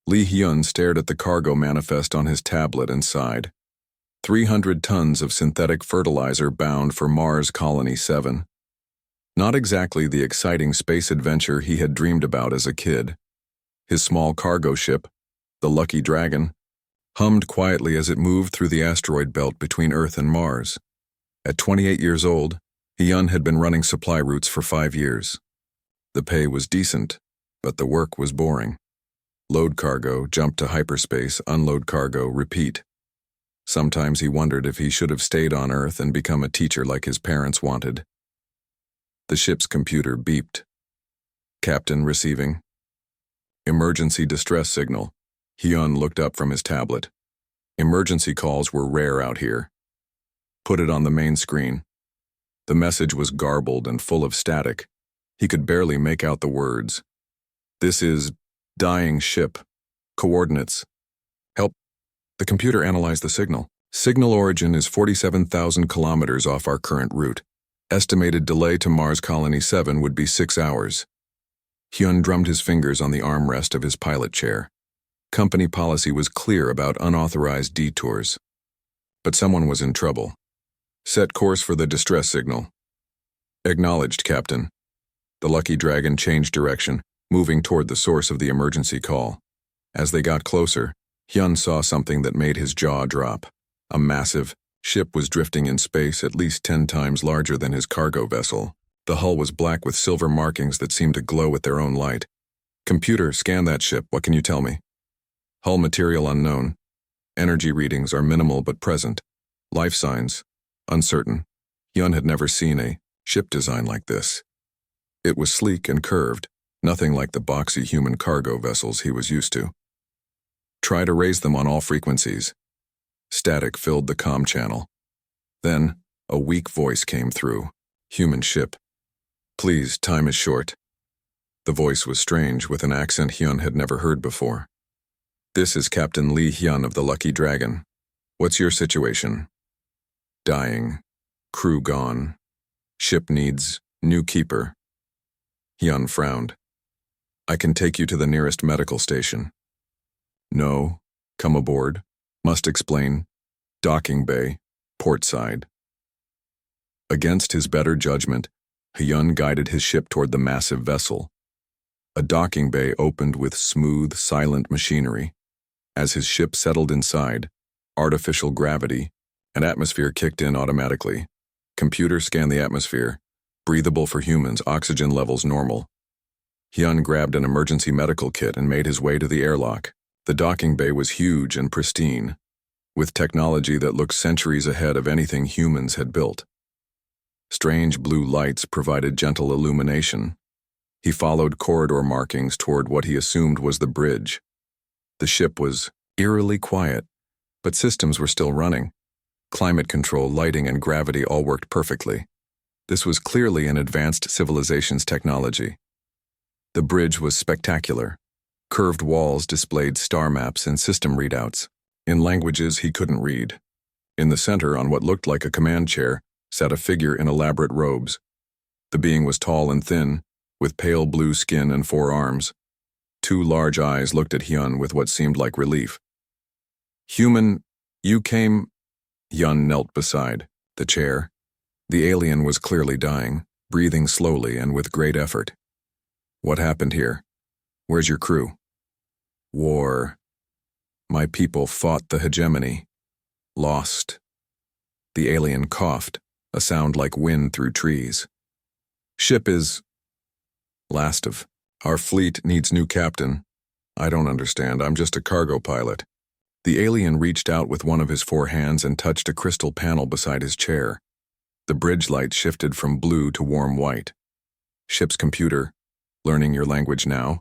Lee Hyun stared at the cargo manifest on his tablet and sighed. 300 tons of synthetic fertilizer bound for Mars Colony 7. Not exactly the exciting space adventure he had dreamed about as a kid. His small cargo ship, the Lucky Dragon, hummed quietly as it moved through the asteroid belt between Earth and Mars. At 28 years old, Hyun had been running supply routes for 5 years. The pay was decent, but the work was boring. Load cargo, jump to hyperspace, unload cargo, repeat. Sometimes he wondered if he should have stayed on Earth and become a teacher like his parents wanted. The ship's computer beeped. Captain receiving. Emergency distress signal. Hyun looked up from his tablet. Emergency calls were rare out here. Put it on the main screen. The message was garbled and full of static. He could barely make out the words. This is dying ship. Coordinates. Help. The computer analyzed the signal. Signal origin is 47,000 kilometers off our current route. Estimated delay to Mars Colony 7 would be 6 hours. Hyun drummed his fingers on the armrest of his pilot chair. Company policy was clear about unauthorized detours. But someone was in trouble. Set course for the distress signal. Acknowledged, Captain. The Lucky Dragon changed direction, moving toward the source of the emergency call. As they got closer, Hyun saw something that made his jaw drop. A massive ship was drifting in space at least 10 times larger than his cargo vessel. The hull was black with silver markings that seemed to glow with their own light. Computer, scan that ship. What can you tell me? Hull material unknown. Energy readings are minimal but present. Life signs uncertain. Hyun had never seen a ship design like this. It was sleek and curved, nothing like the boxy human cargo vessels he was used to. Try to raise them on all frequencies. Static filled the comm channel. Then, a weak voice came through. Human ship. Please, time is short. The voice was strange, with an accent Hyun had never heard before. This is Captain Lee Hyun of the Lucky Dragon. What's your situation? Dying. Crew gone. Ship needs new keeper. Hyun frowned. I can take you to the nearest medical station. No. Come aboard. Must explain. Docking bay. Port side. Against his better judgment, Hyun guided his ship toward the massive vessel. A docking bay opened with smooth, silent machinery. As his ship settled inside, artificial gravity and atmosphere kicked in automatically. Computer scanned the atmosphere. Breathable for humans, oxygen levels normal. Hyun grabbed an emergency medical kit and made his way to the airlock. The docking bay was huge and pristine, with technology that looked centuries ahead of anything humans had built. Strange blue lights provided gentle illumination. He followed corridor markings toward what he assumed was the bridge. The ship was eerily quiet, but systems were still running. Climate control, lighting, and gravity all worked perfectly. This was clearly an advanced civilization's technology. The bridge was spectacular. Curved walls displayed star maps and system readouts, in languages he couldn't read. In the center, on what looked like a command chair, sat a figure in elaborate robes. The being was tall and thin, with pale blue skin and 4 arms. 2 large eyes looked at Hyun with what seemed like relief. Human, you came... Hyun knelt beside the chair. The alien was clearly dying, breathing slowly and with great effort. What happened here? Where's your crew? War. My people fought the hegemony. Lost. The alien coughed, a sound like wind through trees. Ship is... last of. Our fleet needs new captain. I don't understand, I'm just a cargo pilot. The alien reached out with one of his 4 hands and touched a crystal panel beside his chair. The bridge light shifted from blue to warm white. Ship's computer, learning your language now,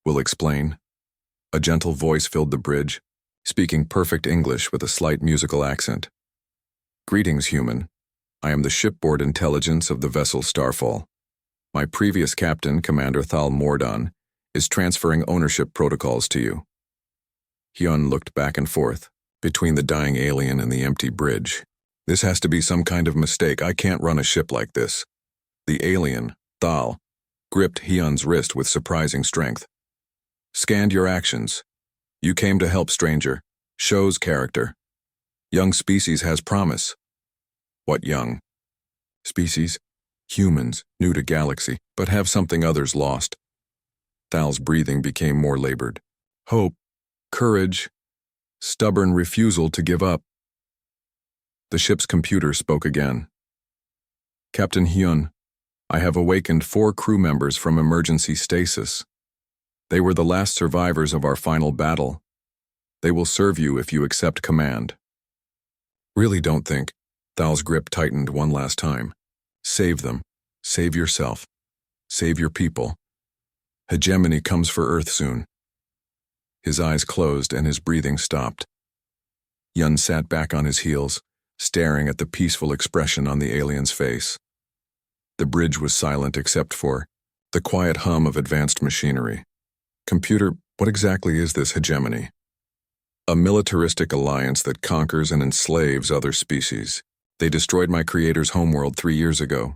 will explain. A gentle voice filled the bridge, speaking perfect English with a slight musical accent. Greetings, human. I am the shipboard intelligence of the vessel Starfall. My previous captain, Commander Thal Mordan, is transferring ownership protocols to you. Hyun looked back and forth, between the dying alien and the empty bridge. This has to be some kind of mistake. I can't run a ship like this. The alien, Thal, gripped Hyun's wrist with surprising strength. Scanned your actions. You came to help, stranger. Shows character. Young species has promise. What young? Species? Humans, new to galaxy, but have something others lost. Thal's breathing became more labored. Hope, courage, stubborn refusal to give up. The ship's computer spoke again. Captain Hyun, I have awakened 4 crew members from emergency stasis. They were the last survivors of our final battle. They will serve you if you accept command. Really don't think. Thal's grip tightened one last time. Save them. Save yourself. Save your people. Hegemony comes for Earth soon. His eyes closed and his breathing stopped. Hyun sat back on his heels, staring at the peaceful expression on the alien's face. The bridge was silent except for the quiet hum of advanced machinery. Computer, what exactly is this hegemony? A militaristic alliance that conquers and enslaves other species. They destroyed my creator's homeworld 3 years ago.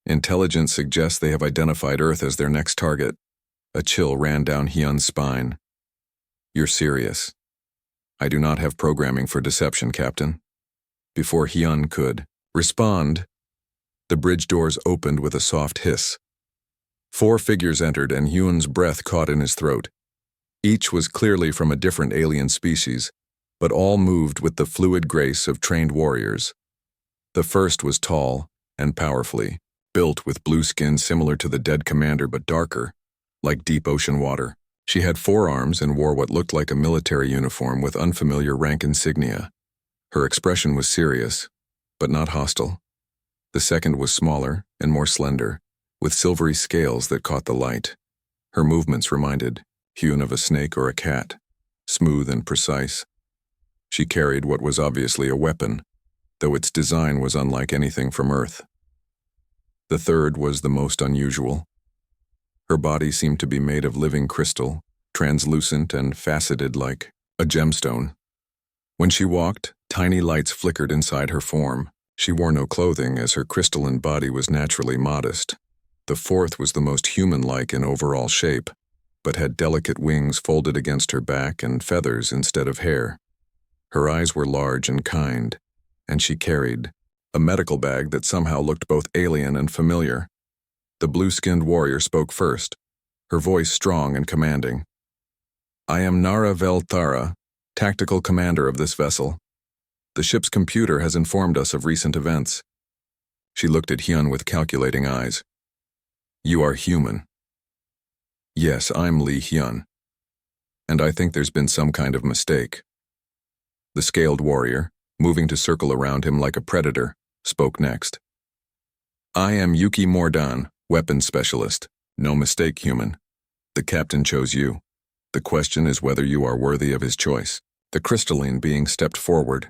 Intelligence suggests they have identified Earth as their next target. A chill ran down Hyun's spine. You're serious. I do not have programming for deception, Captain. Before Hyun could respond, the bridge doors opened with a soft hiss. 4 figures entered and Hyun's breath caught in his throat. Each was clearly from a different alien species, but all moved with the fluid grace of trained warriors. The first was tall and powerfully, built with blue skin similar to the dead commander but darker, like deep ocean water. She had 4 arms and wore what looked like a military uniform with unfamiliar rank insignia. Her expression was serious, but not hostile. The second was smaller and more slender, with silvery scales that caught the light. Her movements reminded Hyun of a snake or a cat, smooth and precise. She carried what was obviously a weapon, though its design was unlike anything from Earth. The third was the most unusual. Her body seemed to be made of living crystal, translucent and faceted like a gemstone. When she walked, tiny lights flickered inside her form. She wore no clothing as her crystalline body was naturally modest. The fourth was the most human-like in overall shape, but had delicate wings folded against her back and feathers instead of hair. Her eyes were large and kind, and she carried a medical bag that somehow looked both alien and familiar. The blue-skinned warrior spoke first, her voice strong and commanding. I am Nara Velthara, tactical commander of this vessel. The ship's computer has informed us of recent events. She looked at Hyun with calculating eyes. You are human. Yes, I'm Lee Hyun. And I think there's been some kind of mistake. The scaled warrior, moving to circle around him like a predator, spoke next. I am Yuki Mordan, weapons specialist. No mistake, human. The captain chose you. The question is whether you are worthy of his choice. The crystalline being stepped forward,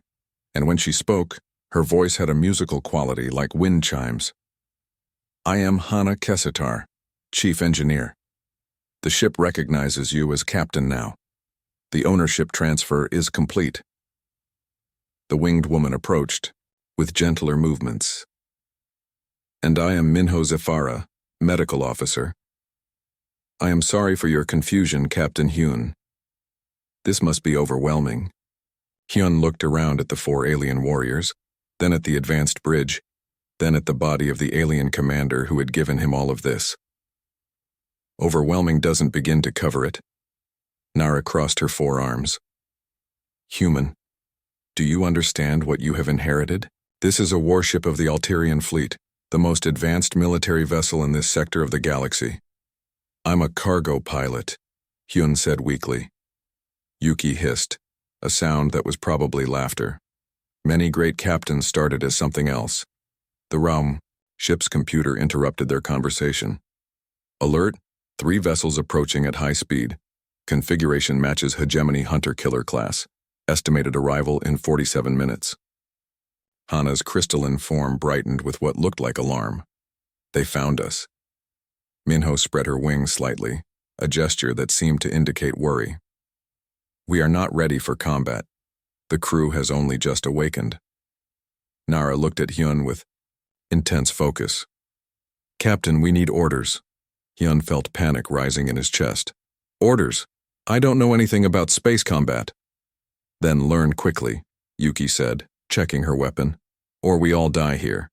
and when she spoke, her voice had a musical quality like wind chimes. I am Hana Kesitar, chief engineer. The ship recognizes you as captain now. The ownership transfer is complete. The winged woman approached, with gentler movements. And I am Minho Zafara, medical officer. I am sorry for your confusion, Captain Hyun. This must be overwhelming. Hyun looked around at the 4 alien warriors, then at the advanced bridge, then at the body of the alien commander who had given him all of this. Overwhelming doesn't begin to cover it. Nara crossed her forearms. Human, do you understand what you have inherited? This is a warship of the Alterian fleet, the most advanced military vessel in this sector of the galaxy. I'm a cargo pilot, Hyun said weakly. Yuki hissed, a sound that was probably laughter. Many great captains started as something else. The Realm, ship's computer interrupted their conversation. Alert, 3 vessels approaching at high speed. Configuration matches Hegemony Hunter-Killer class. Estimated arrival in 47 minutes. Hana's crystalline form brightened with what looked like alarm. They found us. Minho spread her wings slightly, a gesture that seemed to indicate worry. We are not ready for combat. The crew has only just awakened. Nara looked at Hyun with intense focus. Captain, we need orders. Hyun felt panic rising in his chest. Orders? I don't know anything about space combat. Then learn quickly, Yuki said, checking her weapon, or we all die here.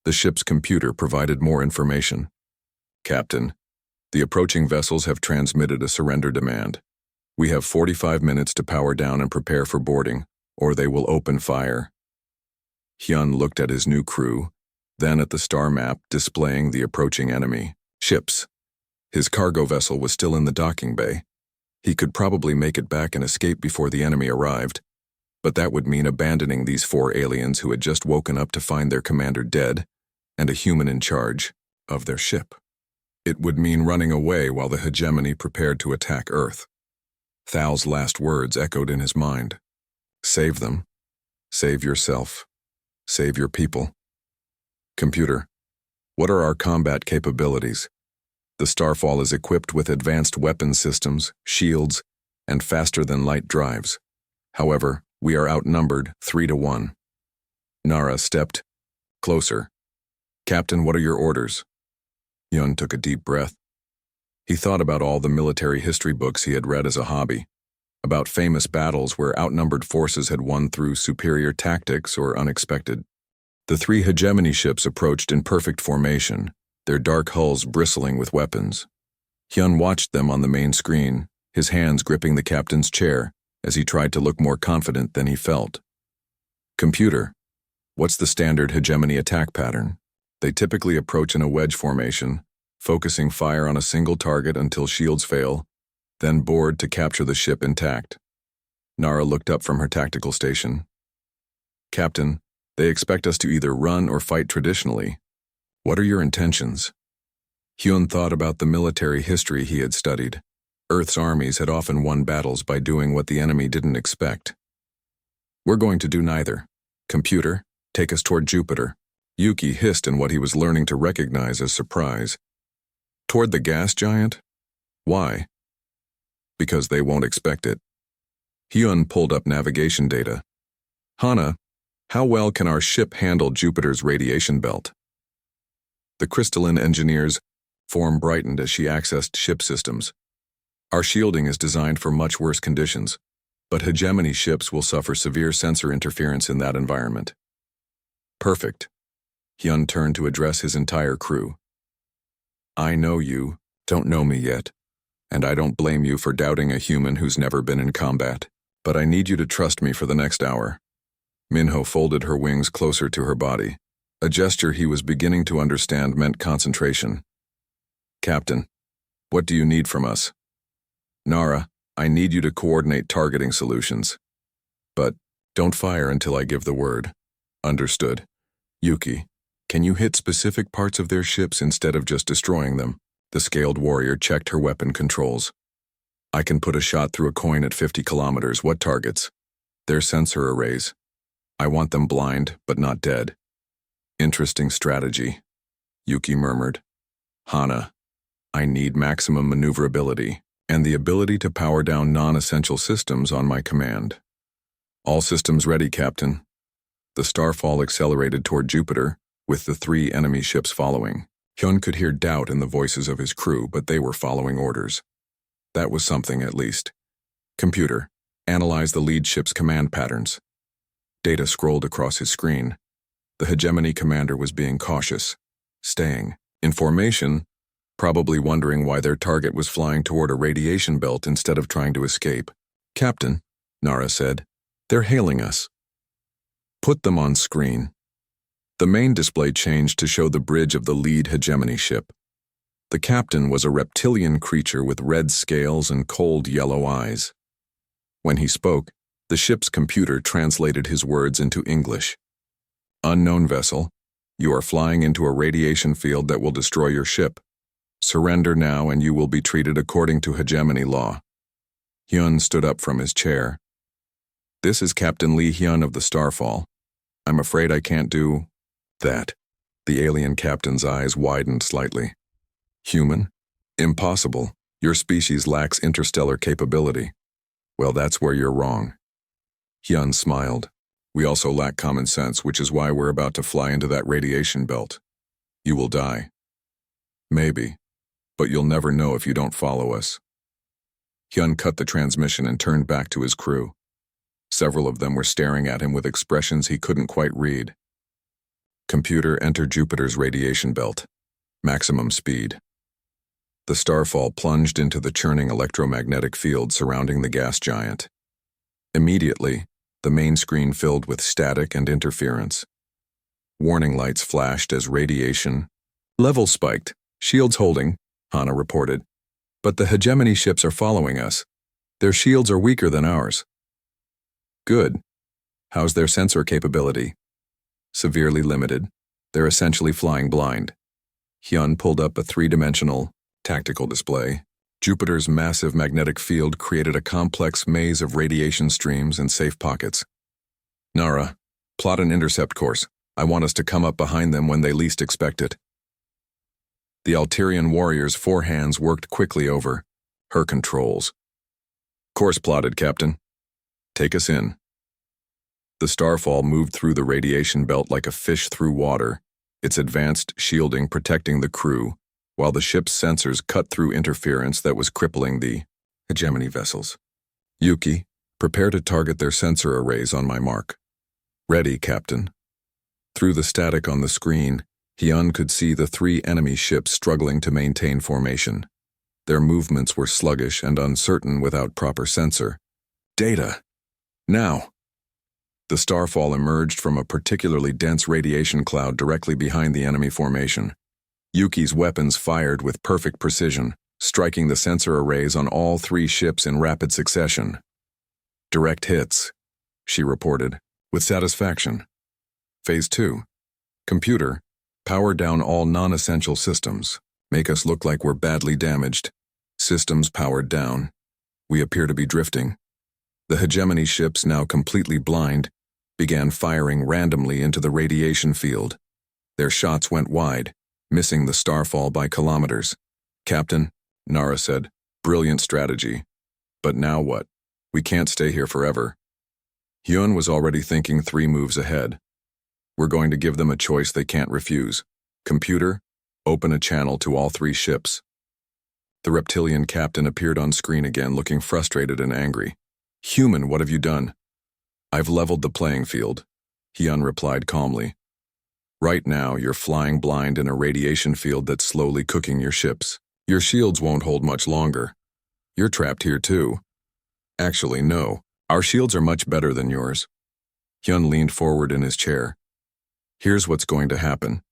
The ship's computer provided more information. Captain, the approaching vessels have transmitted a surrender demand. We have 45 minutes to power down and prepare for boarding, or they will open fire. Hyun looked at his new crew, then at the star map displaying the approaching enemy ships. His cargo vessel was still in the docking bay. He could probably make it back and escape before the enemy arrived, but that would mean abandoning these 4 aliens who had just woken up to find their commander dead and a human in charge of their ship. It would mean running away while the hegemony prepared to attack Earth. Thal's last words echoed in his mind. Save them. Save yourself. Save your people. Computer, what are our combat capabilities? The Starfall is equipped with advanced weapon systems, shields, and faster-than-light drives. However, we are outnumbered 3-1. Nara stepped closer. Captain, what are your orders? Hyun took a deep breath. He thought about all the military history books he had read as a hobby, about famous battles where outnumbered forces had won through superior tactics or unexpected. The 3 hegemony ships approached in perfect formation, their dark hulls bristling with weapons. Hyun watched them on the main screen, his hands gripping the captain's chair as he tried to look more confident than he felt. Computer, what's the standard hegemony attack pattern? They typically approach in a wedge formation, focusing fire on a single target until shields fail, then board to capture the ship intact. Nara looked up from her tactical station. Captain, they expect us to either run or fight traditionally. What are your intentions? Hyun thought about the military history he had studied. Earth's armies had often won battles by doing what the enemy didn't expect. We're going to do neither. Computer, take us toward Jupiter. Yuki hissed in what he was learning to recognize as surprise. Toward the gas giant? Why? Because they won't expect it. Hyun pulled up navigation data. Hana, how well can our ship handle Jupiter's radiation belt? The crystalline engineer's form brightened as she accessed ship systems. Our shielding is designed for much worse conditions, but hegemony ships will suffer severe sensor interference in that environment. Perfect. Hyun turned to address his entire crew. I know you don't know me yet, and I don't blame you for doubting a human who's never been in combat, but I need you to trust me for the next hour. Minho folded her wings closer to her body. A gesture he was beginning to understand meant concentration. Captain, what do you need from us? Nara, I need you to coordinate targeting solutions. But don't fire until I give the word. Understood. Yuki, can you hit specific parts of their ships instead of just destroying them? The scaled warrior checked her weapon controls. I can put a shot through a coin at 50 kilometers. What targets? Their sensor arrays. I want them blind, but not dead. Interesting strategy, Yuki murmured. Hana, I need maximum maneuverability and the ability to power down non-essential systems on my command. All systems ready, Captain. The Starfall accelerated toward Jupiter, with the 3 enemy ships following. Hyun could hear doubt in the voices of his crew, but they were following orders. That was something, at least. Computer, analyze the lead ship's command patterns. Data scrolled across his screen. The hegemony commander was being cautious, staying in formation, probably wondering why their target was flying toward a radiation belt instead of trying to escape. Captain, Nara said, they're hailing us. Put them on screen. The main display changed to show the bridge of the lead hegemony ship. The captain was a reptilian creature with red scales and cold yellow eyes. When he spoke, the ship's computer translated his words into English. Unknown vessel, you are flying into a radiation field that will destroy your ship. Surrender now and you will be treated according to hegemony law. Hyun stood up from his chair. This is Captain Lee Hyun of the Starfall. I'm afraid I can't do that. The alien captain's eyes widened slightly. Human? Impossible. Your species lacks interstellar capability. Well, that's where you're wrong. Hyun smiled. We also lack common sense, which is why we're about to fly into that radiation belt. You will die. Maybe, but you'll never know if you don't follow us. Hyun cut the transmission and turned back to his crew. Several of them were staring at him with expressions he couldn't quite read. Computer, enter Jupiter's radiation belt. Maximum speed. The starfall plunged into the churning electromagnetic field surrounding the gas giant. Immediately, the main screen filled with static and interference. Warning lights flashed as radiation level spiked. Shields holding, Hana reported. But the hegemony ships are following us. Their shields are weaker than ours. Good. How's their sensor capability? Severely limited. They're essentially flying blind. Hyun pulled up a three-dimensional, tactical display. Jupiter's massive magnetic field created a complex maze of radiation streams and safe pockets. Nara, plot an intercept course. I want us to come up behind them when they least expect it. The Alterian warrior's four hands worked quickly over her controls. Course plotted, Captain. Take us in. The starfall moved through the radiation belt like a fish through water, its advanced shielding protecting the crew, while the ship's sensors cut through interference that was crippling the hegemony vessels. Yuki, prepare to target their sensor arrays on my mark. Ready, Captain. Through the static on the screen, Hyun could see the three enemy ships struggling to maintain formation. Their movements were sluggish and uncertain without proper sensor. Data! Now! The starfall emerged from a particularly dense radiation cloud directly behind the enemy formation. Yuki's weapons fired with perfect precision, striking the sensor arrays on all three ships in rapid succession. Direct hits, she reported, with satisfaction. Phase 2. Computer, power down all non-essential systems. Make us look like we're badly damaged. Systems powered down. We appear to be drifting. The hegemony ships, now completely blind, began firing randomly into the radiation field. Their shots went wide, missing the starfall by kilometers. Captain, Nara said, brilliant strategy. But now what? We can't stay here forever. Hyun was already thinking 3 moves ahead. We're going to give them a choice they can't refuse. Computer, open a channel to all 3 ships. The reptilian captain appeared on screen again, looking frustrated and angry. Human, what have you done? I've leveled the playing field, Hyun replied calmly. Right now, you're flying blind in a radiation field that's slowly cooking your ships. Your shields won't hold much longer. You're trapped here too. Actually, no. Our shields are much better than yours. Hyun leaned forward in his chair. Here's what's going to happen.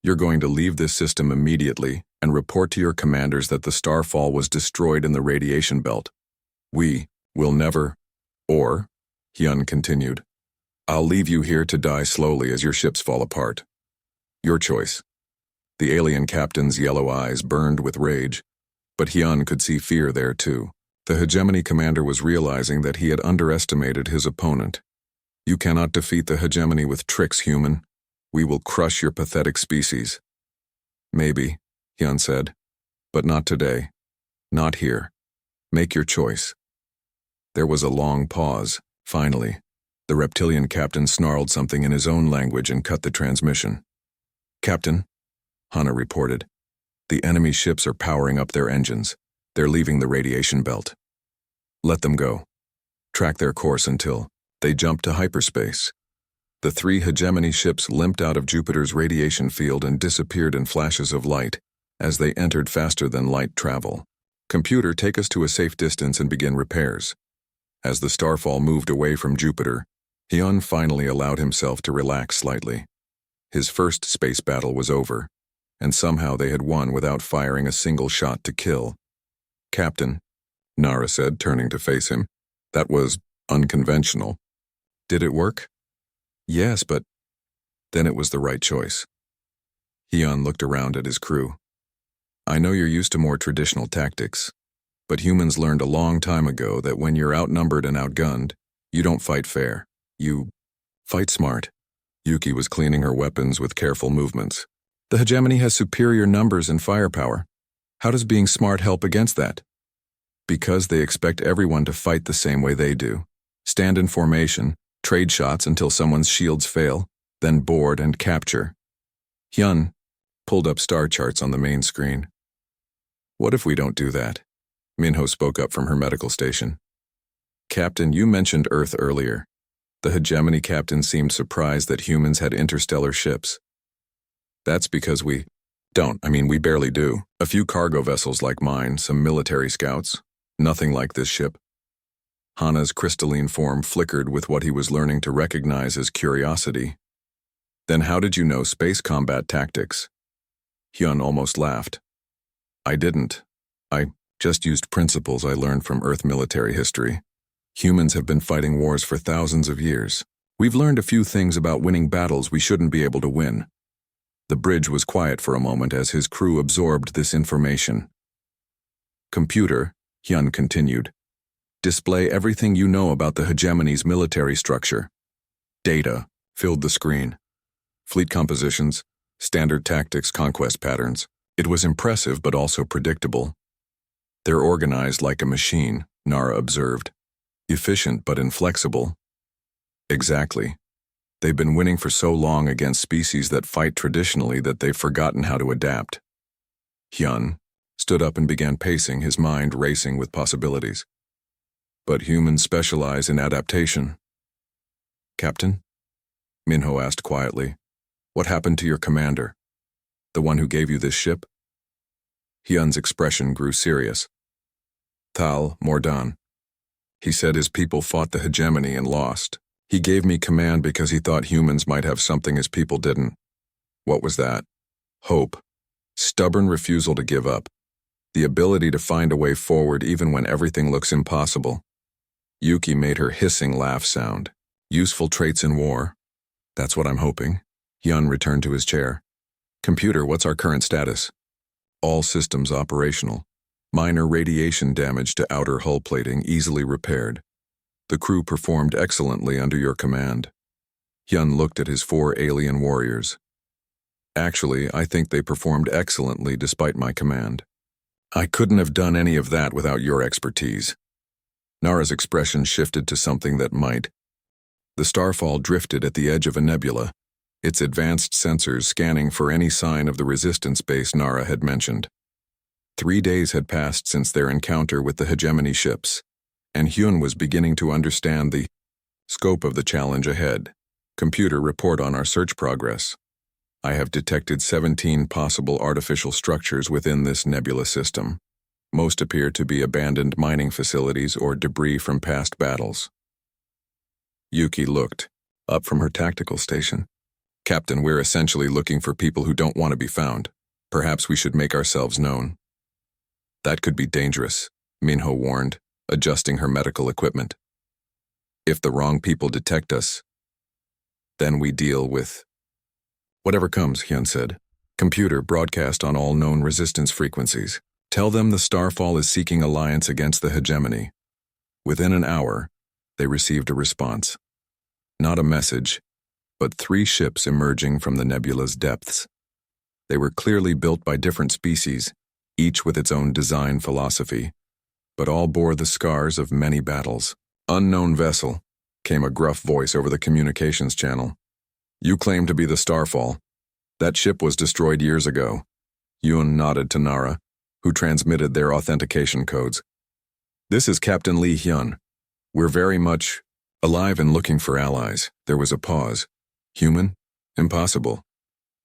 You're going to leave this system immediately and report to your commanders that the starfall was destroyed in the radiation belt. We will never, or, Hyun continued, I'll leave you here to die slowly as your ships fall apart. Your choice. The alien captain's yellow eyes burned with rage, but Hyun could see fear there too. The hegemony commander was realizing that he had underestimated his opponent. You cannot defeat the hegemony with tricks, human. We will crush your pathetic species. Maybe, Hyun said, but not today. Not here. Make your choice. There was a long pause. Finally, the reptilian captain snarled something in his own language and cut the transmission. Captain, Hana reported, the enemy ships are powering up their engines. They're leaving the radiation belt. Let them go. Track their course until they jump to hyperspace. The 3 hegemony ships limped out of Jupiter's radiation field and disappeared in flashes of light as they entered faster than light travel. Computer, take us to a safe distance and begin repairs. As the starfall moved away from Jupiter, Hyun finally allowed himself to relax slightly. His first space battle was over, and somehow they had won without firing a single shot to kill. Captain, Nara said, turning to face him, that was unconventional. Did it work? Yes, but then it was the right choice. Hyun looked around at his crew. I know you're used to more traditional tactics, but humans learned a long time ago that when you're outnumbered and outgunned, you don't fight fair. You fight smart. Yuki was cleaning her weapons with careful movements. The hegemony has superior numbers and firepower. How does being smart help against that? Because they expect everyone to fight the same way they do. Stand in formation, trade shots until someone's shields fail, then board and capture. Hyun pulled up star charts on the main screen. What if we don't do that? Minho spoke up from her medical station. Captain, you mentioned Earth earlier. The hegemony captain seemed surprised that humans had interstellar ships. That's because we barely do. A few cargo vessels like mine, some military scouts. Nothing like this ship. Hana's crystalline form flickered with what he was learning to recognize as curiosity. Then how did you know space combat tactics? Hyun almost laughed. I didn't. I just used principles I learned from Earth military history. Humans have been fighting wars for thousands of years. We've learned a few things about winning battles we shouldn't be able to win. The bridge was quiet for a moment as his crew absorbed this information. Computer, Hyun continued. Display everything you know about the hegemony's military structure. Data filled the screen. Fleet compositions, standard tactics, conquest patterns. It was impressive but also predictable. They're organized like a machine, Nara observed. Efficient but inflexible. Exactly. They've been winning for so long against species that fight traditionally that they've forgotten how to adapt. Hyun stood up and began pacing, his mind racing with possibilities. But humans specialize in adaptation. Captain? Minho asked quietly. What happened to your commander? The one who gave you this ship? Hyun's expression grew serious. Thal Mordan. He said his people fought the hegemony and lost. He gave me command because he thought humans might have something his people didn't. What was that? Hope. Stubborn refusal to give up. The ability to find a way forward even when everything looks impossible. Yuki made her hissing laugh sound. Useful traits in war. That's what I'm hoping. Hyun returned to his chair. Computer, what's our current status? All systems operational. Minor radiation damage to outer hull plating easily repaired. The crew performed excellently under your command. Hyun looked at his 4 alien warriors. Actually, I think they performed excellently despite my command. I couldn't have done any of that without your expertise. Nara's expression shifted to something that might. The starfall drifted at the edge of a nebula, its advanced sensors scanning for any sign of the resistance base Nara had mentioned. 3 days had passed since their encounter with the hegemony ships, and Hyun was beginning to understand the scope of the challenge ahead. Computer, report on our search progress. I have detected 17 possible artificial structures within this nebula system. Most appear to be abandoned mining facilities or debris from past battles. Yuki looked up from her tactical station. Captain, we're essentially looking for people who don't want to be found. Perhaps we should make ourselves known. That could be dangerous, Minho warned, adjusting her medical equipment. If the wrong people detect us, then we deal with whatever comes, Hyun said. Computer, broadcast on all known resistance frequencies. Tell them the starfall is seeking alliance against the hegemony. Within an hour, they received a response. Not a message, but 3 ships emerging from the nebula's depths. They were clearly built by different species, each with its own design philosophy, but all bore the scars of many battles. Unknown vessel, came a gruff voice over the communications channel. You claim to be the Starfall. That ship was destroyed years ago. Yoon nodded to Nara, who transmitted their authentication codes. This is Captain Lee Hyun. We're very much alive and looking for allies. There was a pause. Human? Impossible.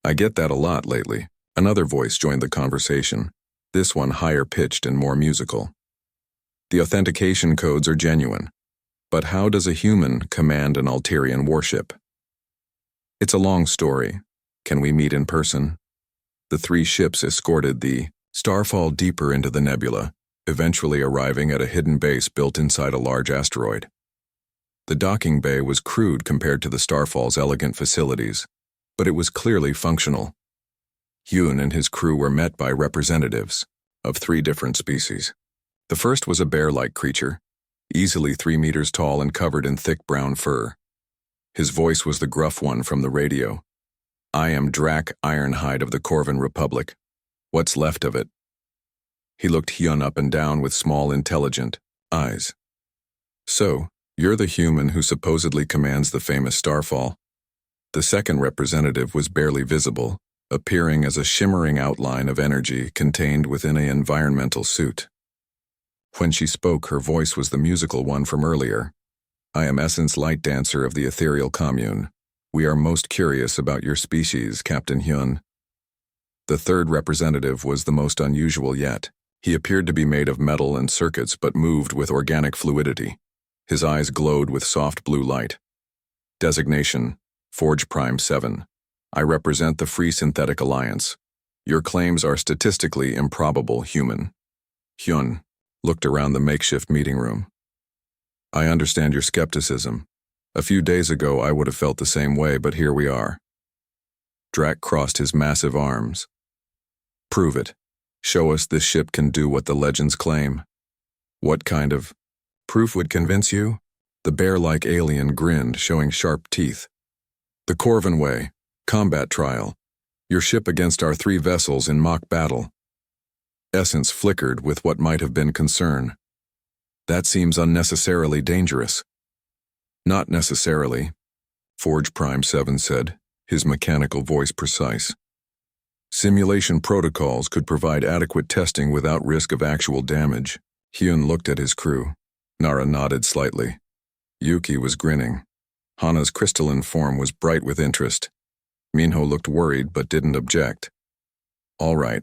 I get that a lot lately. Another voice joined the conversation, this one higher pitched and more musical. The authentication codes are genuine. But how does a human command an Alterian warship? It's a long story. Can we meet in person? The 3 ships escorted the Starfall deeper into the nebula, eventually arriving at a hidden base built inside a large asteroid. The docking bay was crude compared to the Starfall's elegant facilities, but it was clearly functional. Hyun and his crew were met by representatives of 3 different species. The first was a bear-like creature, easily 3 meters tall and covered in thick brown fur. His voice was the gruff one from the radio. I am Drac Ironhide of the Corvin Republic. What's left of it? He looked Hyun up and down with small, intelligent eyes. So, you're the human who supposedly commands the famous Starfall. The second representative was barely visible, appearing as a shimmering outline of energy contained within an environmental suit. When she spoke, her voice was the musical one from earlier. I am Essence Light Dancer of the Ethereal Commune. We are most curious about your species, Captain Hyun. The third representative was the most unusual yet. He appeared to be made of metal and circuits but moved with organic fluidity. His eyes glowed with soft blue light. Designation: Forge Prime 7. I represent the Free Synthetic Alliance. Your claims are statistically improbable, human. Hyun looked around the makeshift meeting room. I understand your skepticism. A few days ago I would have felt the same way, but here we are. Drac crossed his massive arms. Prove it. Show us this ship can do what the legends claim. What kind of proof would convince you? The bear-like alien grinned, showing sharp teeth. The Corvin way. Combat trial. Your ship against our 3 vessels in mock battle. Essence flickered with what might have been concern. That seems unnecessarily dangerous. Not necessarily, Forge Prime 7 said, his mechanical voice precise. Simulation protocols could provide adequate testing without risk of actual damage. Hyun looked at his crew. Nara nodded slightly. Yuki was grinning. Hana's crystalline form was bright with interest. Minho looked worried but didn't object. All right,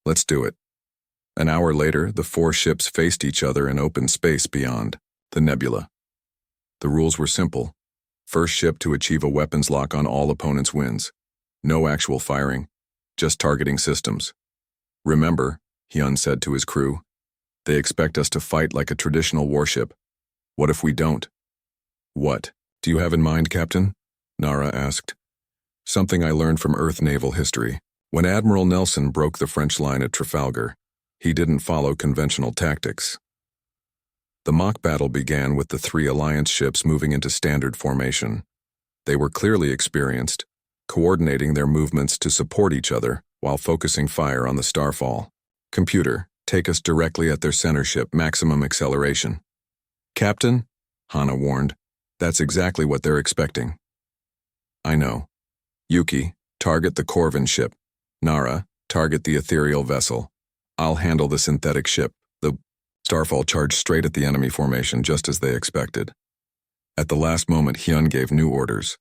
let's do it. An hour later, the 4 ships faced each other in open space beyond the nebula. The rules were simple. First ship to achieve a weapons lock on all opponents wins. No actual firing, just targeting systems. Remember, Hyun said to his crew, they expect us to fight like a traditional warship. What if we don't? What do you have in mind, Captain? Nara asked. Something I learned from Earth naval history. When Admiral Nelson broke the French line at Trafalgar, he didn't follow conventional tactics. The mock battle began with the 3 Alliance ships moving into standard formation. They were clearly experienced, coordinating their movements to support each other while focusing fire on the starfall. Computer, take us directly at their center ship, maximum acceleration. Captain, Hana warned, that's exactly what they're expecting. I know. Yuki, target the Corvin ship. Nara, target the ethereal vessel. I'll handle the synthetic ship. The starfall charged straight at the enemy formation just as they expected. At the last moment, Hyun gave new orders.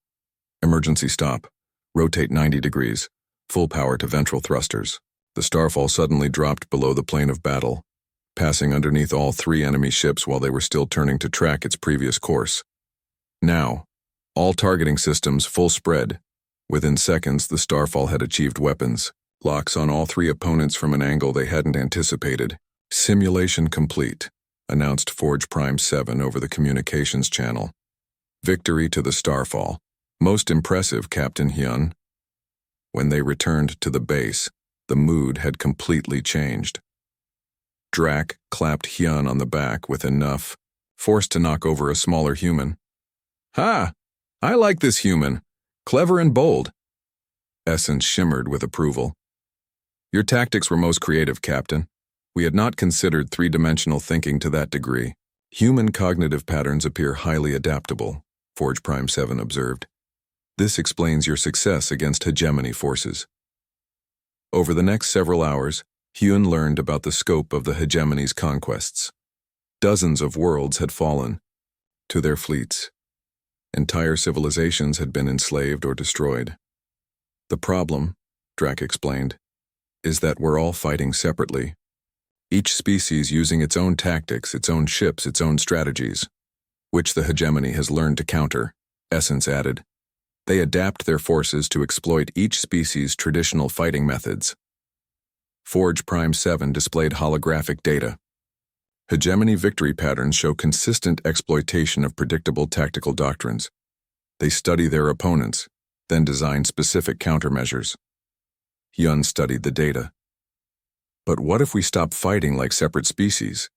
Emergency stop. Rotate 90 degrees. Full power to ventral thrusters. The starfall suddenly dropped below the plane of battle, passing underneath all 3 enemy ships while they were still turning to track its previous course. Now, all targeting systems full spread. Within seconds, the starfall had achieved weapons locks on all 3 opponents from an angle they hadn't anticipated. Simulation complete, announced Forge Prime 7 over the communications channel. Victory to the starfall. Most impressive, Captain Hyun. When they returned to the base, the mood had completely changed. Drac clapped Hyun on the back with enough force to knock over a smaller human. Ha! I like this human. Clever and bold. Essence shimmered with approval. Your tactics were most creative, Captain. We had not considered 3-dimensional thinking to that degree. Human cognitive patterns appear highly adaptable, Forge Prime 7 observed. This explains your success against hegemony forces. Over the next several hours, Hyun learned about the scope of the hegemony's conquests. Dozens of worlds had fallen to their fleets. Entire civilizations had been enslaved or destroyed. The problem, Drac explained, is that we're all fighting separately. Each species using its own tactics, its own ships, its own strategies, which the hegemony has learned to counter, Essence added. They adapt their forces to exploit each species' traditional fighting methods. Forge Prime 7 displayed holographic data. Hegemony victory patterns show consistent exploitation of predictable tactical doctrines. They study their opponents, then design specific countermeasures. Hyun studied the data. But what if we stop fighting like separate species?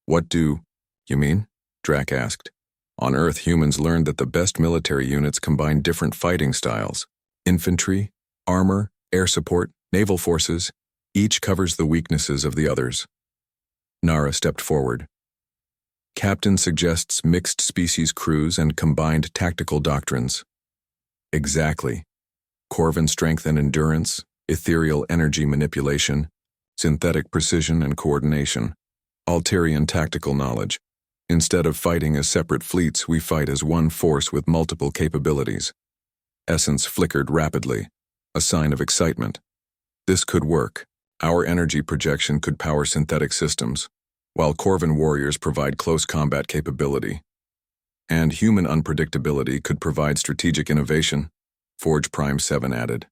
What do you mean? Drac asked. On Earth, humans learned that the best military units combine different fighting styles. Infantry, armor, air support, naval forces, each covers the weaknesses of the others. Nara stepped forward. Captain suggests mixed species crews and combined tactical doctrines. Exactly. Corvin strength and endurance, ethereal energy manipulation, synthetic precision and coordination, Alterian tactical knowledge. Instead of fighting as separate fleets, we fight as one force with multiple capabilities. Essence flickered rapidly, a sign of excitement. This could work. Our energy projection could power synthetic systems, while Corvan warriors provide close combat capability. And human unpredictability could provide strategic innovation, Forge Prime 7 added.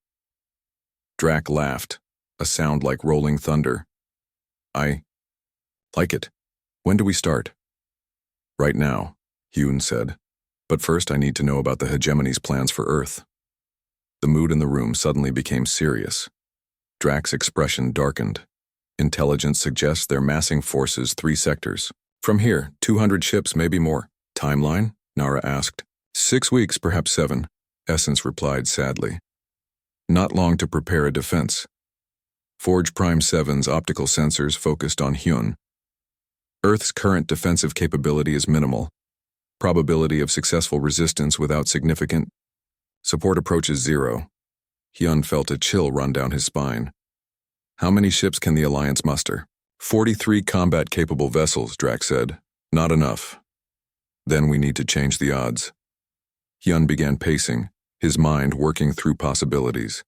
Drac laughed, a sound like rolling thunder. I like it. When do we start? Right now, Hyun said. But first I need to know about the hegemony's plans for Earth. The mood in the room suddenly became serious. Drac's expression darkened. Intelligence suggests they're massing forces 3 sectors. From here, 200 ships, maybe more. Timeline? Nara asked. 6 weeks, perhaps 7, Essence replied sadly. Not long to prepare a defense. Forge Prime 7's optical sensors focused on Hyun. Earth's current defensive capability is minimal. Probability of successful resistance without significant support approaches 0. Hyun felt a chill run down his spine. How many ships can the Alliance muster? 43 combat-capable vessels, Drac said. Not enough. Then we need to change the odds. Hyun began pacing, his mind working through possibilities.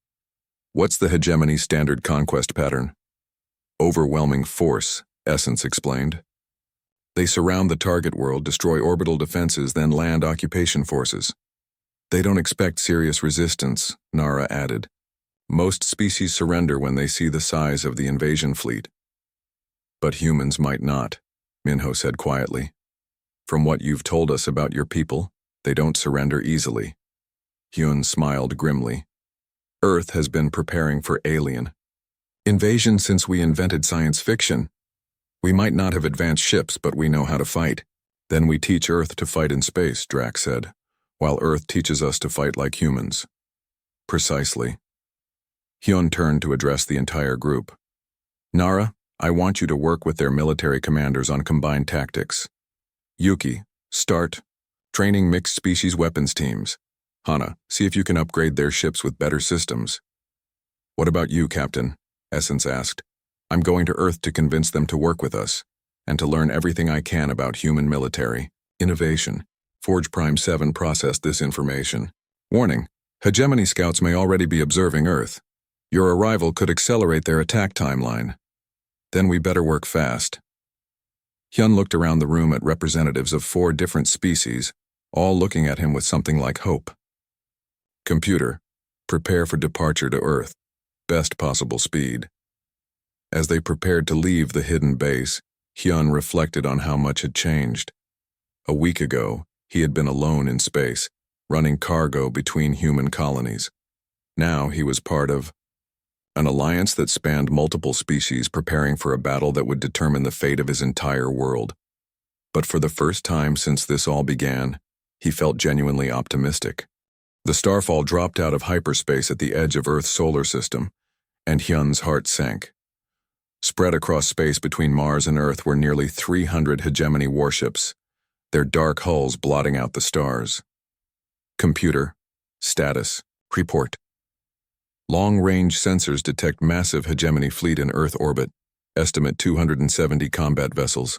What's the hegemony's standard conquest pattern? Overwhelming force, Essence explained. They surround the target world, destroy orbital defenses, then land occupation forces. They don't expect serious resistance, Nara added. Most species surrender when they see the size of the invasion fleet. But humans might not, Minho said quietly. From what you've told us about your people, they don't surrender easily. Hyun smiled grimly. Earth has been preparing for alien invasion since we invented science fiction. We might not have advanced ships, but we know how to fight. Then we teach Earth to fight in space, Drac said, while Earth teaches us to fight like humans. Precisely. Hyun turned to address the entire group. Nara, I want you to work with their military commanders on combined tactics. Yuki, start training mixed species weapons teams. Hana, see if you can upgrade their ships with better systems. What about you, Captain? Essence asked. I'm going to Earth to convince them to work with us, and to learn everything I can about human military innovation. Forge Prime 7 processed this information. Warning, hegemony scouts may already be observing Earth. Your arrival could accelerate their attack timeline. Then we better work fast. Hyun looked around the room at representatives of 4 different species, all looking at him with something like hope. Computer, prepare for departure to Earth. Best possible speed. As they prepared to leave the hidden base, Hyun reflected on how much had changed. A week ago, he had been alone in space, running cargo between human colonies. Now he was part of an alliance that spanned multiple species, preparing for a battle that would determine the fate of his entire world. But for the first time since this all began, he felt genuinely optimistic. The starfall dropped out of hyperspace at the edge of Earth's solar system, and Hyun's heart sank. Spread across space between Mars and Earth were nearly 300 hegemony warships, their dark hulls blotting out the stars. Computer, status, report. Long-range sensors detect massive hegemony fleet in Earth orbit, estimate 270 combat vessels.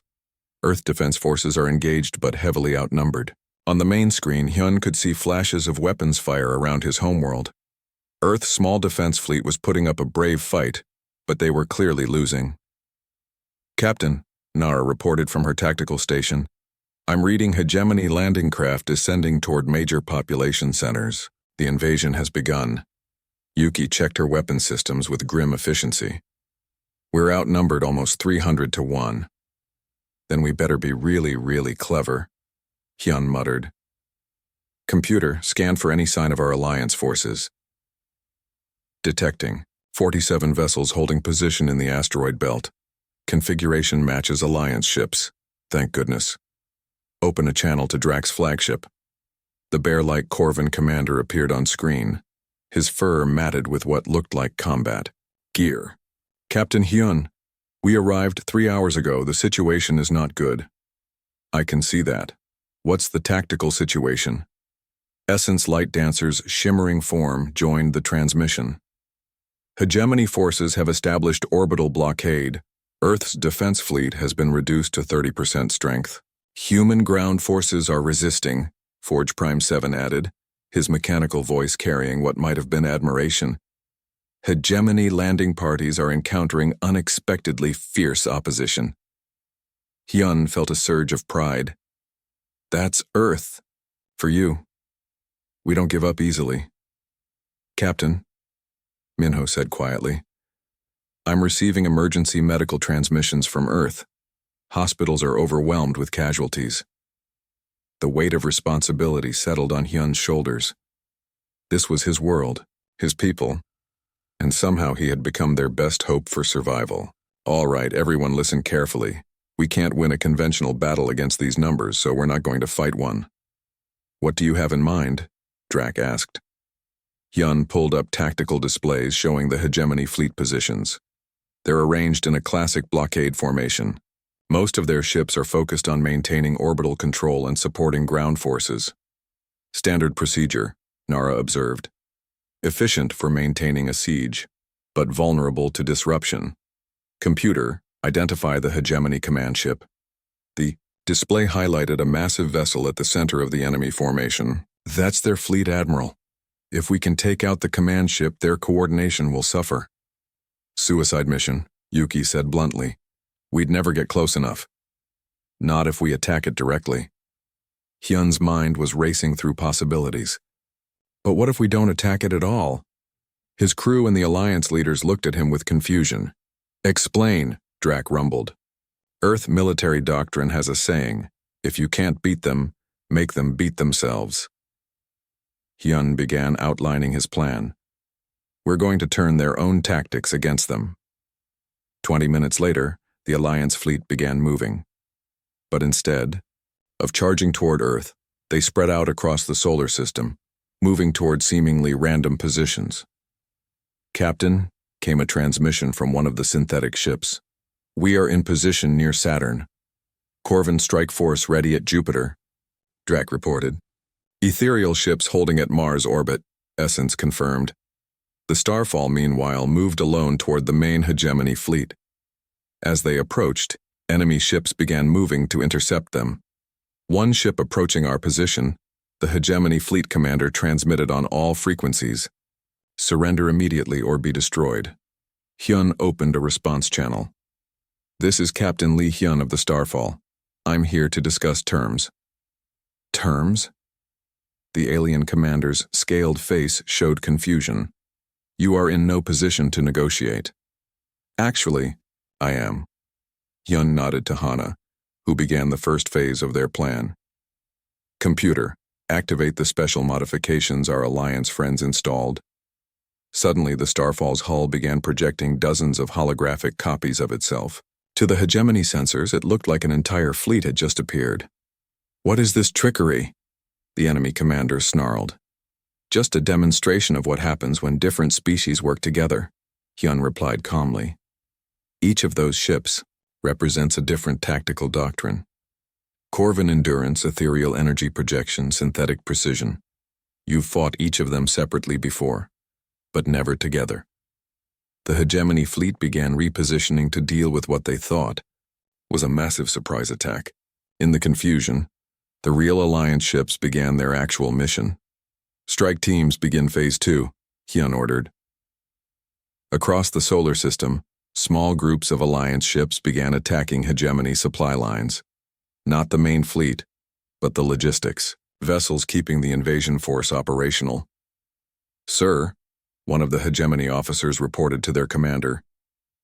Earth defense forces are engaged but heavily outnumbered. On the main screen, Hyun could see flashes of weapons fire around his homeworld. Earth's small defense fleet was putting up a brave fight, but they were clearly losing. Captain, Nara reported from her tactical station, I'm reading hegemony landing craft descending toward major population centers. The invasion has begun. Yuki checked her weapon systems with grim efficiency. We're outnumbered almost 300 to 1. Then we better be really, really clever, Hyun muttered. Computer, scan for any sign of our alliance forces. Detecting. 47 vessels holding position in the asteroid belt. Configuration matches alliance ships. Thank goodness. Open a channel to Drac's flagship. The bear-like Corvan commander appeared on screen, his fur matted with what looked like combat gear. Captain Hyun, we arrived 3 hours ago. The situation is not good. I can see that. What's the tactical situation? Essence Light Dancer's shimmering form joined the transmission. Hegemony forces have established orbital blockade, Earth's defense fleet has been reduced to 30% strength. Human ground forces are resisting, Forge Prime 7 added, his mechanical voice carrying what might have been admiration. Hegemony landing parties are encountering unexpectedly fierce opposition. Hyun felt a surge of pride. That's Earth. For you. We don't give up easily. Captain, Minho said quietly, I'm receiving emergency medical transmissions from Earth. Hospitals are overwhelmed with casualties. The weight of responsibility settled on Hyun's shoulders. This was his world, his people, and somehow he had become their best hope for survival. All right, everyone listen carefully. We can't win a conventional battle against these numbers, so we're not going to fight one. What do you have in mind? Drac asked. Hyun pulled up tactical displays showing the hegemony fleet positions. They're arranged in a classic blockade formation. Most of their ships are focused on maintaining orbital control and supporting ground forces. Standard procedure, Nara observed. Efficient for maintaining a siege, but vulnerable to disruption. Computer, identify the hegemony command ship. The display highlighted a massive vessel at the center of the enemy formation. That's their fleet admiral. If we can take out the command ship, their coordination will suffer. Suicide mission, Yuki said bluntly. We'd never get close enough. Not if we attack it directly. Hyun's mind was racing through possibilities. But what if we don't attack it at all? His crew and the Alliance leaders looked at him with confusion. Explain, Drac rumbled. Earth military doctrine has a saying, if you can't beat them, make them beat themselves. Hyun began outlining his plan. We're going to turn their own tactics against them. 20 minutes later, the Alliance fleet began moving. But instead of charging toward Earth, they spread out across the solar system, moving toward seemingly random positions. Captain, came a transmission from one of the synthetic ships. We are in position near Saturn. Corvin strike force ready at Jupiter, Drac reported. Ethereal ships holding at Mars orbit, Essence confirmed. The Starfall, meanwhile, moved alone toward the main hegemony fleet. As they approached, enemy ships began moving to intercept them. One ship approaching our position, the hegemony fleet commander transmitted on all frequencies. Surrender immediately or be destroyed. Hyun opened a response channel. This is Captain Lee Hyun of the Starfall. I'm here to discuss terms. Terms? The alien commander's scaled face showed confusion. You are in no position to negotiate. Actually, I am. Hyun nodded to Hana, who began the first phase of their plan. Computer, activate the special modifications our Alliance friends installed. Suddenly, the Starfall's hull began projecting dozens of holographic copies of itself. To the hegemony sensors, it looked like an entire fleet had just appeared. What is this trickery? The enemy commander snarled. Just a demonstration of what happens when different species work together, Hyun replied calmly. Each of those ships represents a different tactical doctrine. Corvin endurance, ethereal energy projection, synthetic precision. You've fought each of them separately before, but never together. The hegemony fleet began repositioning to deal with what they thought was a massive surprise attack. In the confusion, the real Alliance ships began their actual mission. Strike teams begin Phase 2, Hyun ordered. Across the solar system, small groups of Alliance ships began attacking hegemony supply lines. Not the main fleet, but the logistics, vessels keeping the invasion force operational. Sir, one of the hegemony officers reported to their commander,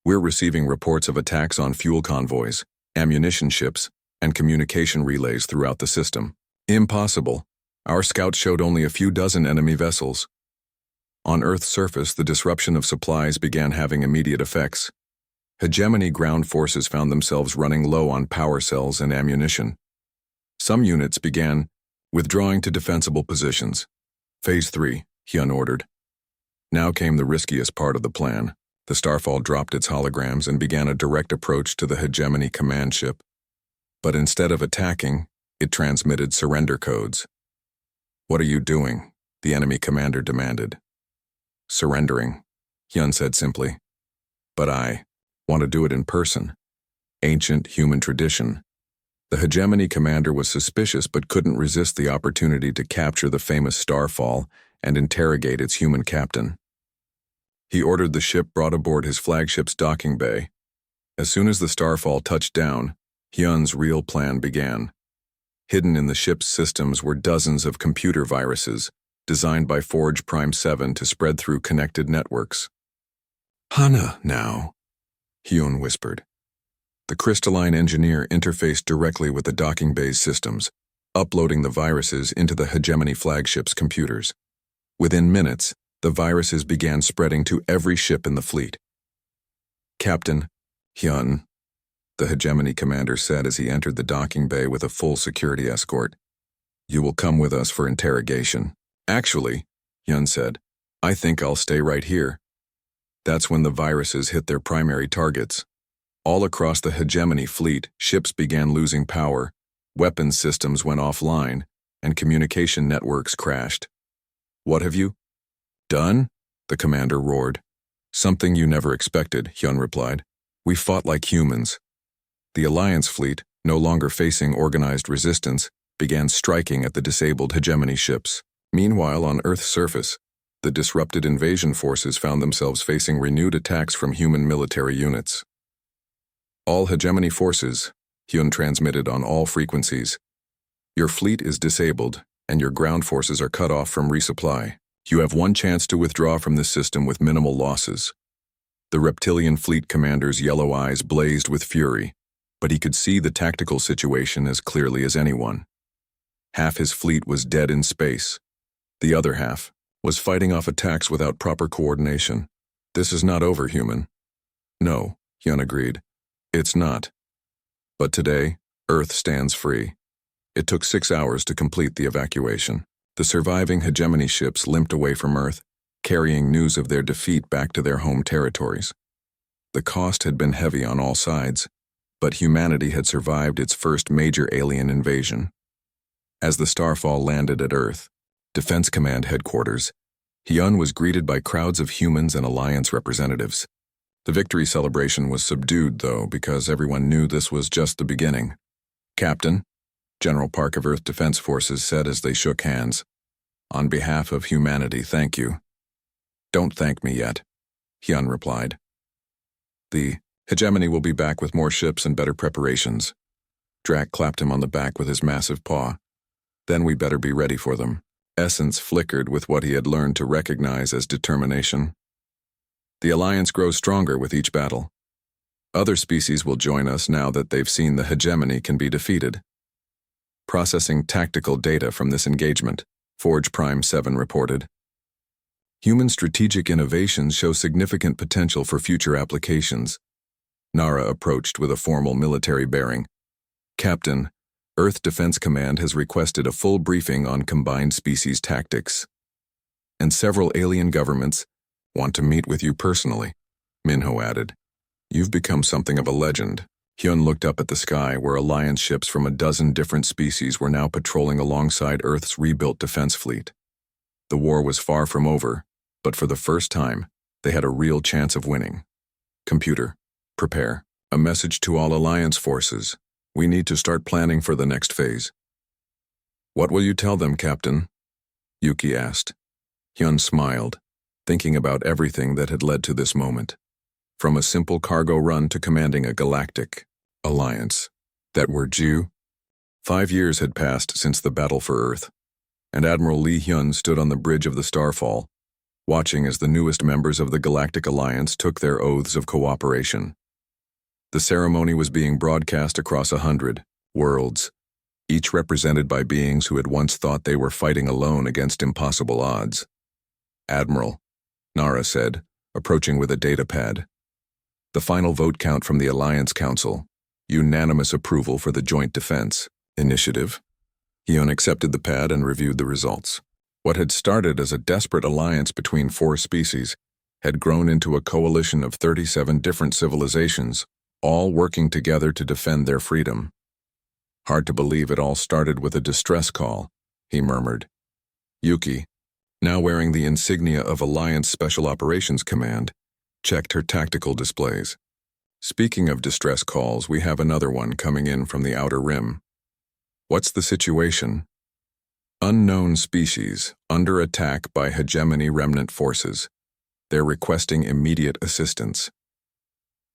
we're receiving reports of attacks on fuel convoys, ammunition ships, and communication relays throughout the system. Impossible. Our scouts showed only a few dozen enemy vessels. On Earth's surface, the disruption of supplies began having immediate effects. Hegemony ground forces found themselves running low on power cells and ammunition. Some units began withdrawing to defensible positions. Phase 3, Hyun ordered. Now came the riskiest part of the plan. The Starfall dropped its holograms and began a direct approach to the hegemony command ship. But instead of attacking, it transmitted surrender codes. What are you doing? The enemy commander demanded. Surrendering, Hyun said simply. But I want to do it in person. ancient human tradition. The hegemony commander was suspicious but couldn't resist the opportunity to capture the famous Starfall and interrogate its human captain. He ordered the ship brought aboard his flagship's docking bay. As soon as the Starfall touched down, Hyun's real plan began. Hidden in the ship's systems were dozens of computer viruses, designed by Forge Prime 7 to spread through connected networks. "Hana, now," Hyun whispered. The crystalline engineer interfaced directly with the docking bay's systems, uploading the viruses into the hegemony flagship's computers. Within minutes, the viruses began spreading to every ship in the fleet. "Captain, Hyun," the hegemony commander said as he entered the docking bay with a full security escort. "You will come with us for interrogation." "Actually," Hyun said, "I think I'll stay right here." That's when the viruses hit their primary targets. All across the hegemony fleet, ships began losing power, weapons systems went offline, and communication networks crashed. "What have you done?" the commander roared. "Something you never expected," Hyun replied. "We fought like humans." The Alliance fleet, no longer facing organized resistance, began striking at the disabled hegemony ships. Meanwhile, on Earth's surface, the disrupted invasion forces found themselves facing renewed attacks from human military units. "All hegemony forces," Hyun transmitted on all frequencies. "Your fleet is disabled, and your ground forces are cut off from resupply. You have one chance to withdraw from this system with minimal losses." The reptilian fleet commander's yellow eyes blazed with fury, but he could see the tactical situation as clearly as anyone. Half his fleet was dead in space. The other half was fighting off attacks without proper coordination. "This is not over, human." "No," Hyun agreed. "It's not. But today, Earth stands free." It took 6 hours to complete the evacuation. The surviving hegemony ships limped away from Earth, carrying news of their defeat back to their home territories. The cost had been heavy on all sides, but humanity had survived its first major alien invasion. As the Starfall landed at Earth, Defense Command headquarters, Hyun was greeted by crowds of humans and Alliance representatives. The victory celebration was subdued, though, because everyone knew this was just the beginning. "Captain," General Park of Earth Defense Forces said as they shook hands, "on behalf of humanity, thank you." "Don't thank me yet," Hyun replied. "The hegemony will be back with more ships and better preparations." Drac clapped him on the back with his massive paw. "Then we better be ready for them." Essence flickered with what he had learned to recognize as determination. "The Alliance grows stronger with each battle. Other species will join us now that they've seen the hegemony can be defeated." Processing tactical data from this engagement, Forge Prime 7 reported. "Human strategic innovations show significant potential for future applications." Nara approached with a formal military bearing. "Captain, Earth Defense Command has requested a full briefing on combined species tactics. And several alien governments want to meet with you personally," Minho added. "You've become something of a legend." Hyun looked up at the sky where Alliance ships from a dozen different species were now patrolling alongside Earth's rebuilt defense fleet. The war was far from over, but for the first time, they had a real chance of winning. "Computer, prepare. A message to all Alliance forces. We need to start planning for the next phase." "What will you tell them, Captain?" Yuki asked. Hyun smiled, thinking about everything that had led to this moment. From a simple cargo run to commanding a galactic alliance. That were due. 5 years had passed since the battle for Earth, and Admiral Lee Hyun stood on the bridge of the Starfall, watching as the newest members of the Galactic Alliance took their oaths of cooperation. The ceremony was being broadcast across 100 worlds, each represented by beings who had once thought they were fighting alone against impossible odds. "Admiral," Nara said, approaching with a datapad. "The final vote count from the Alliance Council. Unanimous approval for the Joint Defense Initiative." Hyun accepted the pad and reviewed the results. What had started as a desperate alliance between 4 species had grown into a coalition of 37 different civilizations, all working together to defend their freedom. "Hard to believe it all started with a distress call," he murmured. Yuki, now wearing the insignia of Alliance Special Operations Command, checked her tactical displays. Speaking of distress calls, we have another one coming in from the Outer Rim. What's the situation? Unknown species, under attack by hegemony remnant forces. They're requesting immediate assistance.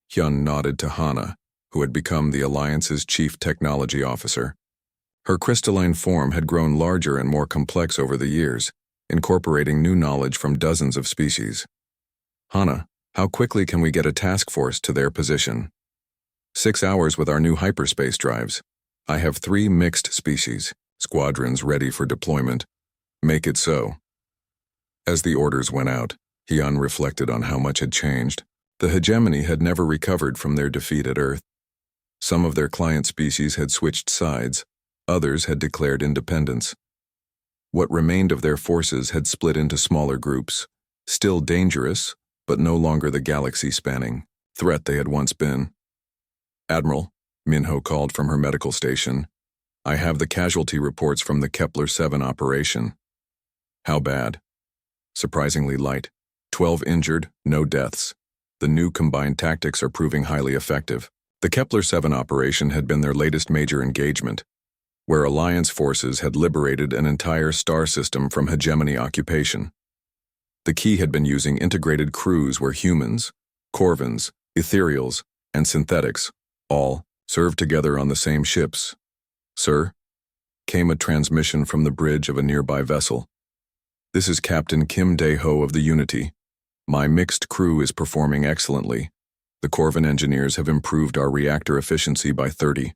Hyun nodded to Hana, who had become the Alliance's chief technology officer. Her crystalline form had grown larger and more complex over the years, incorporating new knowledge from dozens of species. Hana, how quickly can we get a task force to their position? 6 hours with our new hyperspace drives. I have 3 mixed species, squadrons ready for deployment. Make it so. As the orders went out, Hyun reflected on how much had changed. The hegemony had never recovered from their defeat at Earth. Some of their client species had switched sides, others had declared independence. What remained of their forces had split into smaller groups, still dangerous, but no longer the galaxy-spanning threat they had once been. Admiral, Minho called from her medical station, I have the casualty reports from the Kepler-7 operation. How bad? Surprisingly light. 12 injured, no deaths. The new combined tactics are proving highly effective. The Kepler-7 operation had been their latest major engagement, where Alliance forces had liberated an entire star system from hegemony occupation. The key had been using integrated crews where humans, Corvins, ethereals, and synthetics, all, served together on the same ships. Sir, came a transmission from the bridge of a nearby vessel. This is Captain Kim Dae-ho of the Unity. My mixed crew is performing excellently. The Corvin engineers have improved our reactor efficiency by 30%.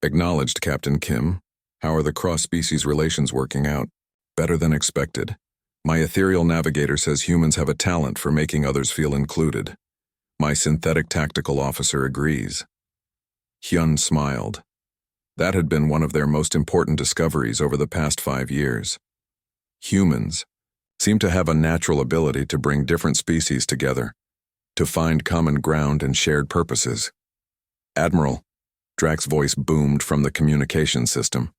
Acknowledged, Captain Kim. How are the cross-species relations working out? Better than expected. My ethereal navigator says humans have a talent for making others feel included. My synthetic tactical officer agrees. Hyun smiled. That had been one of their most important discoveries over the past 5 years. Humans seem to have a natural ability to bring different species together, to find common ground and shared purposes. Admiral, Drax's voice boomed from the communication system.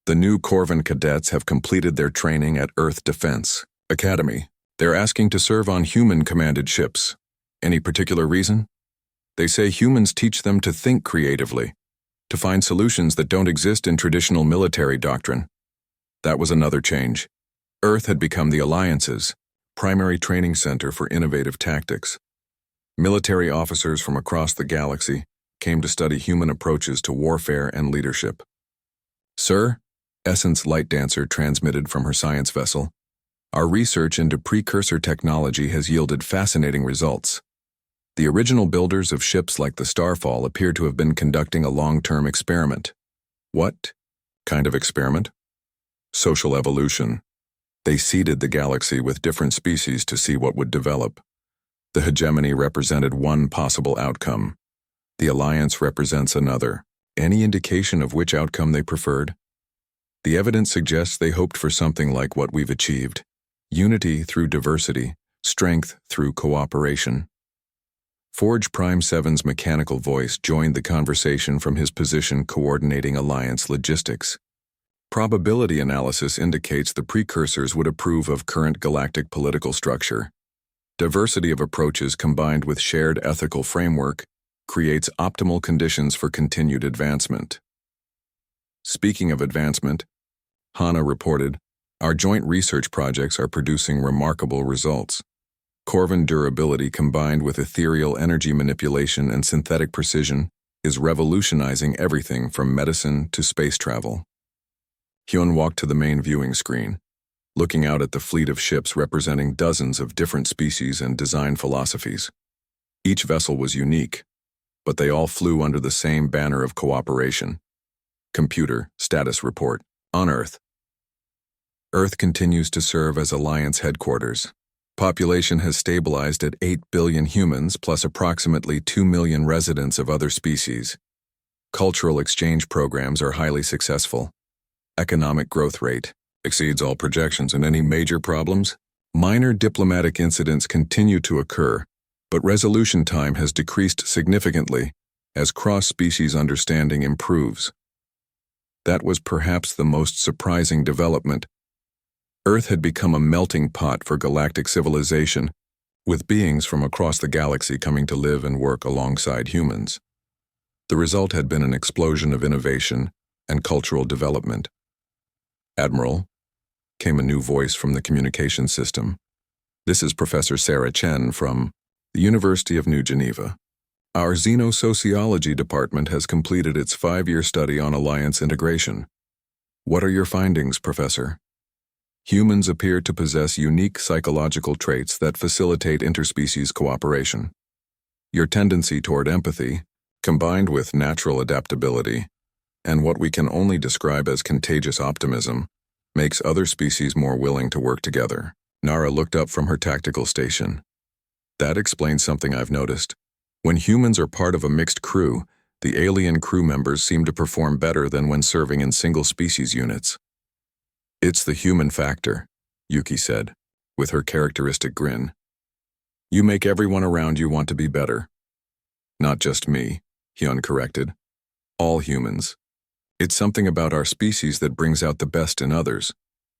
The new Corvin cadets have completed their training at Earth Defense Academy. They're asking to serve on human-commanded ships. Any particular reason? They say humans teach them to think creatively, to find solutions that don't exist in traditional military doctrine. That was another change. Earth had become the Alliance's primary training center for innovative tactics. Military officers from across the galaxy came to study human approaches to warfare and leadership. Sir, Essence Light Dancer transmitted from her science vessel, our research into precursor technology has yielded fascinating results. The original builders of ships like the Starfall appear to have been conducting a long-term experiment. What kind of experiment? Social evolution. They seeded the galaxy with different species to see what would develop. The hegemony represented one possible outcome. The Alliance represents another. Any indication of which outcome they preferred? The evidence suggests they hoped for something like what we've achieved. Unity through diversity, strength through cooperation. Forge Prime 7's mechanical voice joined the conversation from his position coordinating Alliance logistics. Probability analysis indicates the precursors would approve of current galactic political structure. Diversity of approaches combined with shared ethical framework creates optimal conditions for continued advancement. Speaking of advancement, Hana reported, our joint research projects are producing remarkable results. Corvin durability combined with ethereal energy manipulation and synthetic precision is revolutionizing everything from medicine to space travel. Hyun walked to the main viewing screen, looking out at the fleet of ships representing dozens of different species and design philosophies. Each vessel was unique, but they all flew under the same banner of cooperation. Computer status report on Earth. Earth continues to serve as Alliance headquarters. Population has stabilized at 8 billion humans plus approximately 2 million residents of other species. Cultural exchange programs are highly successful. Economic growth rate exceeds all projections, and any major problems? Minor diplomatic incidents continue to occur, but resolution time has decreased significantly as cross-species understanding improves. That was perhaps the most surprising development. Earth had become a melting pot for galactic civilization, with beings from across the galaxy coming to live and work alongside humans. The result had been an explosion of innovation and cultural development. "Admiral," came a new voice from the communication system. "This is Professor Sarah Chen from the University of New Geneva. Our Xenosociology department has completed its 5-year study on alliance integration. What are your findings, Professor? Humans appear to possess unique psychological traits that facilitate interspecies cooperation. Your tendency toward empathy, combined with natural adaptability, and what we can only describe as contagious optimism, makes other species more willing to work together." Nara looked up from her tactical station. "That explains something I've noticed. When humans are part of a mixed crew, the alien crew members seem to perform better than when serving in single-species units." "It's the human factor," Yuki said, with her characteristic grin. "You make everyone around you want to be better." "Not just me," Hyun corrected. "All humans. It's something about our species that brings out the best in others,"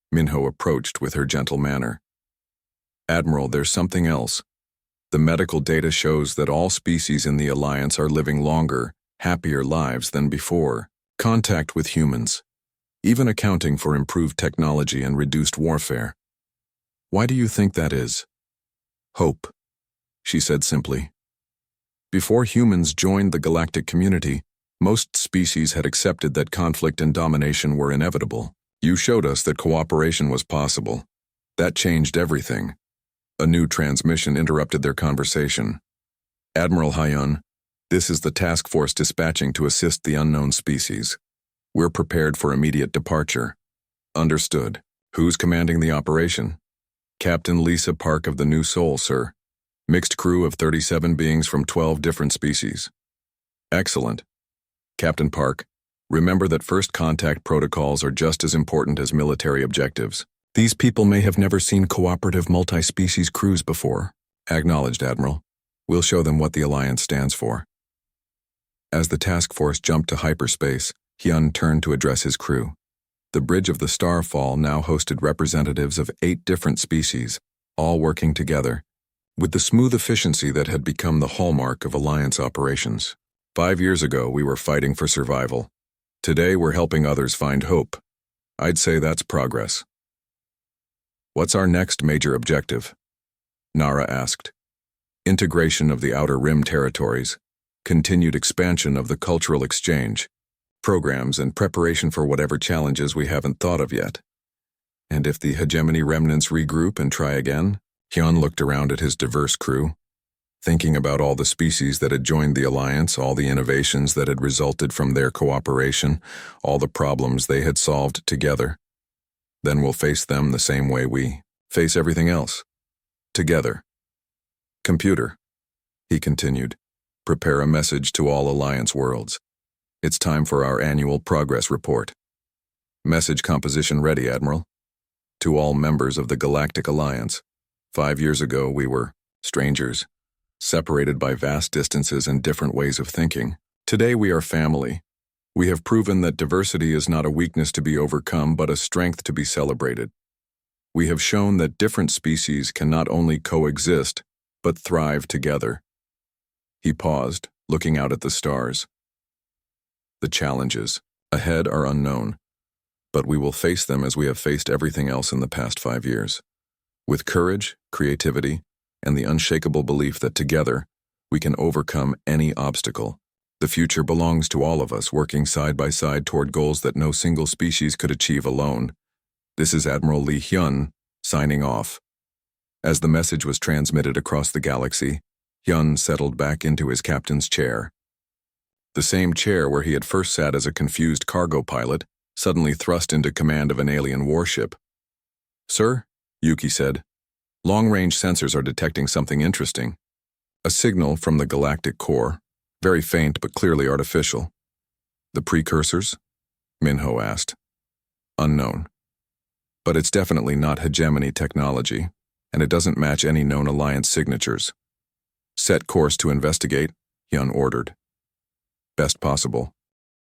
Minho approached with her gentle manner. "Admiral, there's something else. The medical data shows that all species in the Alliance are living longer, happier lives than before. Contact with humans, even accounting for improved technology and reduced warfare. Why do you think that is?" "Hope," she said simply. "Before humans joined the galactic community, most species had accepted that conflict and domination were inevitable. You showed us that cooperation was possible. That changed everything." A new transmission interrupted their conversation. "Admiral Hyun, this is the task force dispatching to assist the unknown species. We're prepared for immediate departure." "Understood. Who's commanding the operation?" "Captain Lisa Park of the New Soul, sir. Mixed crew of 37 beings from 12 different species." "Excellent. Captain Park, remember that first contact protocols are just as important as military objectives. These people may have never seen cooperative multi-species crews before." "Acknowledged, Admiral. We'll show them what the Alliance stands for." As the task force jumped to hyperspace, Hyun turned to address his crew. The bridge of the Starfall now hosted representatives of 8 different species, all working together, with the smooth efficiency that had become the hallmark of Alliance operations. 5 years ago, we were fighting for survival. Today, we're helping others find hope. I'd say that's progress. "What's our next major objective?" Nara asked. "Integration of the Outer Rim territories, continued expansion of the cultural exchange, programs and preparation for whatever challenges we haven't thought of yet. And if the hegemony remnants regroup and try again?" Hyun looked around at his diverse crew, thinking about all the species that had joined the Alliance, all the innovations that had resulted from their cooperation, all the problems they had solved together. "Then we'll face them the same way we face everything else. Together. Computer," he continued, "prepare a message to all Alliance worlds. It's time for our annual progress report. Message composition ready, Admiral. To all members of the Galactic Alliance. 5 years ago we were strangers, separated by vast distances and different ways of thinking. Today we are family. We have proven that diversity is not a weakness to be overcome but a strength to be celebrated. We have shown that different species can not only coexist, but thrive together." He paused, looking out at the stars. "The challenges ahead are unknown, but we will face them as we have faced everything else in the past 5 years. With courage, creativity, and the unshakable belief that together, we can overcome any obstacle. The future belongs to all of us working side by side toward goals that no single species could achieve alone. This is Admiral Lee Hyun, signing off." As the message was transmitted across the galaxy, Hyun settled back into his captain's chair. The same chair where he had first sat as a confused cargo pilot, suddenly thrust into command of an alien warship. "Sir," Yuki said, "long-range sensors are detecting something interesting. A signal from the galactic core. Very faint but clearly artificial." "The precursors?" Minho asked. "Unknown. But it's definitely not hegemony technology, and it doesn't match any known Alliance signatures. Set course to investigate," Hyun ordered. "Best possible."